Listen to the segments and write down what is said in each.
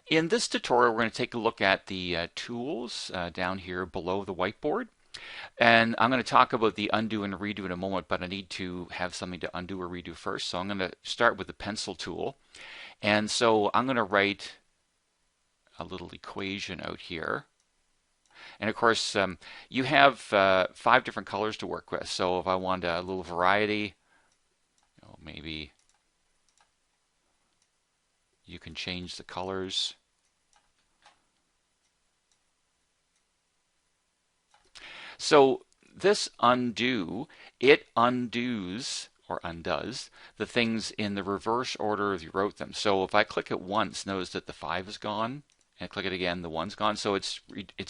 In this tutorial, we're going to take a look at the tools down here below the whiteboard. And I'm going to talk about the undo and redo in a moment, but I need to have something to undo or redo first. So I'm going to start with the pencil tool. And so I'm going to write a little equation out here. And of course, you have 5 different colors to work with. So if I want a little variety, maybe you can change the colors. So this undo, it undoes or undoes the things in the reverse order as you wrote them. So if I click it once, notice that the 5 is gone, and click it again, the 1's gone. So it's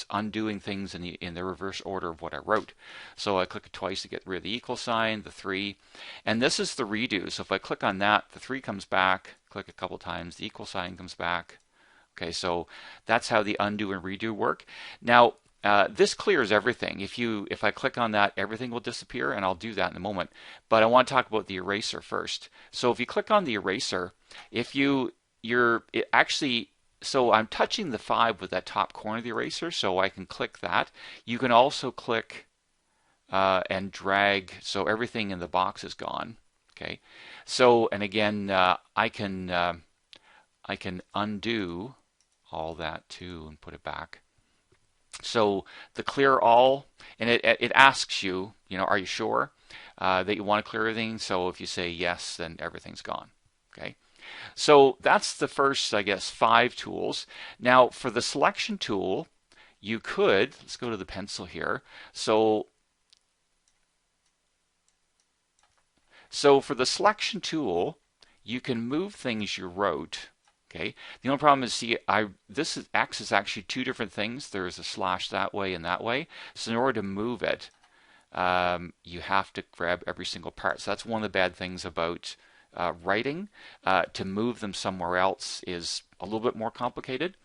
undoing things in the reverse order of what I wrote. So I click it twice to get rid of the equal sign, the 3, and this is the redo. So if I click on that, the 3 comes back. Click a couple times, the equal sign comes back. Okay, so that's how the undo and redo work. Now, this clears everything. If I click on that, everything will disappear, and I'll do that in a moment. But I want to talk about the eraser first. So if you click on the eraser, so I'm touching the 5 with that top corner of the eraser, so I can click that. You can also click and drag, so everything in the box is gone. Okay, so and again, I can undo all that too and put it back. So the clear all, and it asks you, are you sure that you want to clear everything? So if you say yes, then everything's gone. Okay. So that's the first, I guess, 5 tools. Now for the selection tool, let's go to the pencil here. So for the selection tool, you can move things you wrote. Okay. The only problem is, X is actually 2 different things. There's a slash that way and that way. So in order to move it, you have to grab every single part. So that's one of the bad things about writing. To move them somewhere else is a little bit more complicated.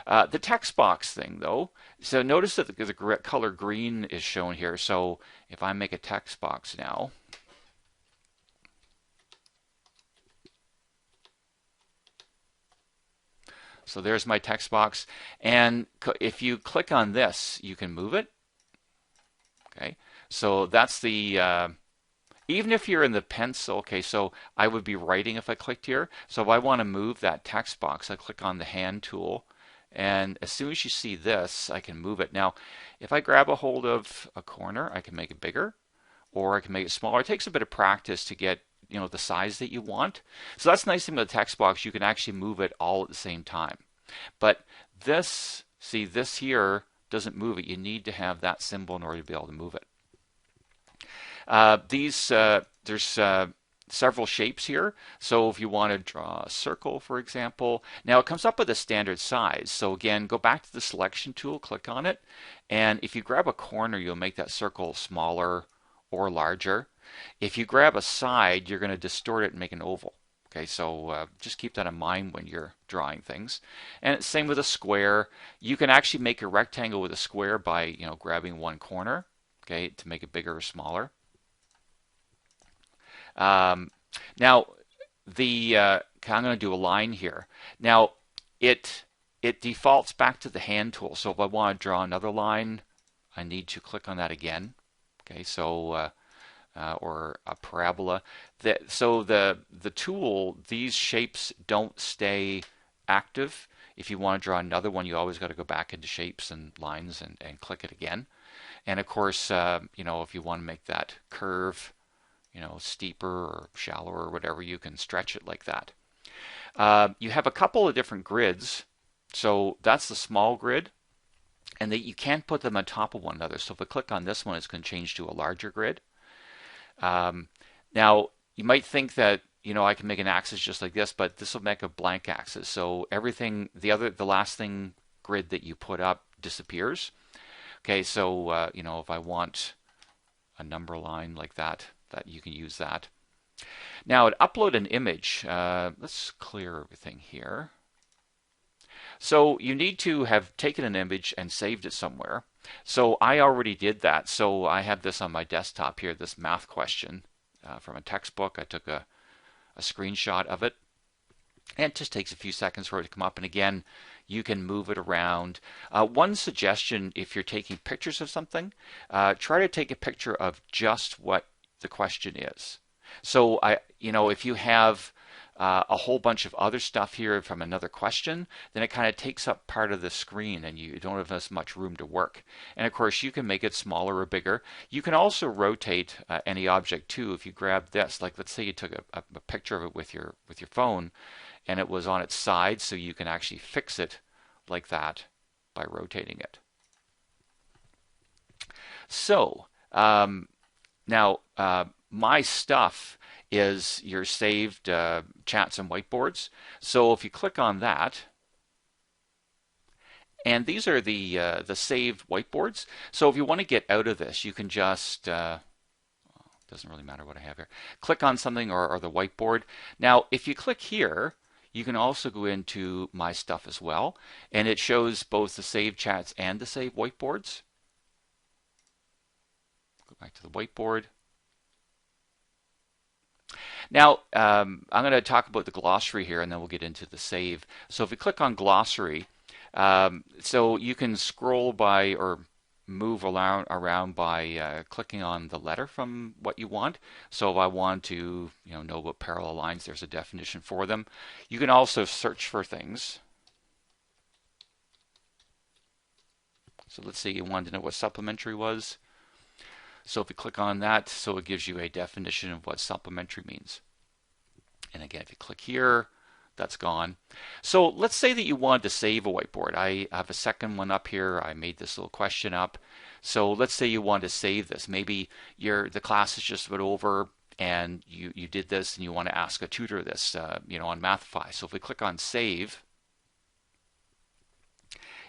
The text box thing, though, so notice that the color green is shown here. So if I make a text box now, so there's my text box, and if you click on this, you can move it. Okay, so that's the even if you're in the pencil. Okay, so I would be writing if I clicked here. So if I want to move that text box, I click on the hand tool, and as soon as you see this, I can move it. Now, if I grab a hold of a corner, I can make it bigger, or I can make it smaller. It takes a bit of practice to get the size that you want. So that's the nice thing about the text box. You can actually move it all at the same time. But this here doesn't move it. You need to have that symbol in order to be able to move it. There's several shapes here. So if you want to draw a circle, for example, now it comes up with a standard size. So again, go back to the selection tool, click on it, and if you grab a corner, you'll make that circle smaller or larger. If you grab a side, you're going to distort it and make an oval. Okay, so just keep that in mind when you're drawing things. And same with a square. You can actually make a rectangle with a square by grabbing one corner, okay, to make it bigger or smaller. Now I'm going to do a line here. Now it defaults back to the hand tool. So if I want to draw another line, I need to click on that again. Okay, so or a parabola. So the tool, these shapes don't stay active. If you want to draw another one, you always got to go back into shapes and lines and click it again. And of course, if you want to make that curve, steeper or shallower or whatever, you can stretch it like that. You have a couple of different grids. So that's the small grid, and that you can't put them on top of one another. So if I click on this one, it's going to change to a larger grid. Now you might think that I can make an axis just like this, but this will make a blank axis. So everything, the last thing grid that you put up disappears. Okay, so if I want a number line like that you can use that. Now to upload an image, let's clear everything here. So you need to have taken an image and saved it somewhere. So I already did that. So I have this on my desktop here, this math question from a textbook. I took a screenshot of it. And it just takes a few seconds for it to come up. And again, you can move it around. One suggestion, if you're taking pictures of something, try to take a picture of just what the question is. So if you have a whole bunch of other stuff here from another question, then it kind of takes up part of the screen and you don't have as much room to work. And of course, you can make it smaller or bigger. You can also rotate any object too. If you grab this, like let's say you took a picture of it with your phone and it was on its side, so you can actually fix it like that by rotating it. So now my stuff is your saved chats and whiteboards. So if you click on that, and these are the saved whiteboards. So if you want to get out of this, you can just doesn't really matter what I have here. Click on something or the whiteboard. Now, if you click here, you can also go into my stuff as well, and it shows both the saved chats and the saved whiteboards. Go back to the whiteboard. Now, I'm going to talk about the glossary here, and then we'll get into the save. So if we click on glossary, so you can scroll by or move around by clicking on the letter from what you want. So if I want to know about parallel lines, there's a definition for them. You can also search for things. So let's say you wanted to know what supplementary was. So if you click on that, so it gives you a definition of what supplementary means. And again, if you click here, that's gone. So let's say that you wanted to save a whiteboard. I have a second one up here. I made this little question up. So let's say you want to save this. Maybe the class is just about over and you did this and you want to ask a tutor this on Mathify. So if we click on save,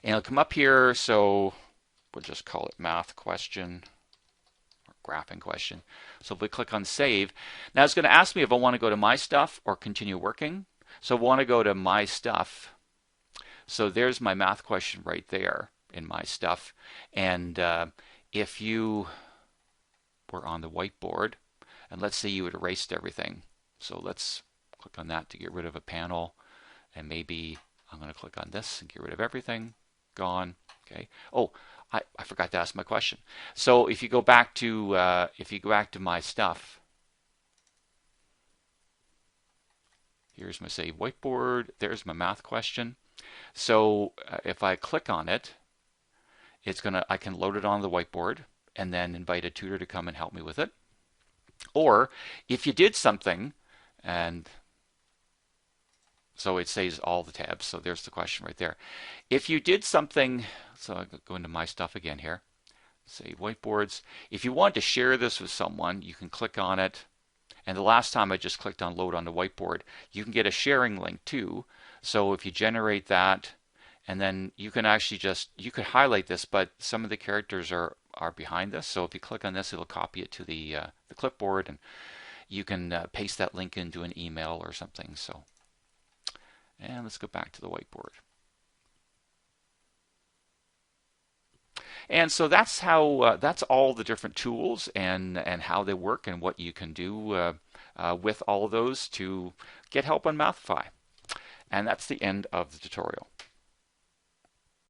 and it'll come up here. So we'll just call it math question. Graphing question. So if we click on save, now it's going to ask me if I want to go to my stuff or continue working. So I want to go to my stuff. So there's my math question right there in my stuff. And if you were on the whiteboard, and let's say you had erased everything. So let's click on that to get rid of a panel. And maybe I'm going to click on this and get rid of everything. Gone. Okay. Oh, I forgot to ask my question. So if you go back to my stuff, here's my save whiteboard. There's my math question. So if I click on it, I can load it on the whiteboard and then invite a tutor to come and help me with it. Or if you did something, and so it saves all the tabs. So there's the question right there. If you did something, so I go into my stuff again here, save whiteboards. If you want to share this with someone, you can click on it. And the last time I just clicked on load on the whiteboard, you can get a sharing link too. So if you generate that, and then you can actually you could highlight this, but some of the characters are behind this. So if you click on this, it'll copy it to the clipboard, and you can paste that link into an email or something. So. And let's go back to the whiteboard. And so that's how that's all the different tools and how they work and what you can do with all of those to get help on Mathify. And that's the end of the tutorial.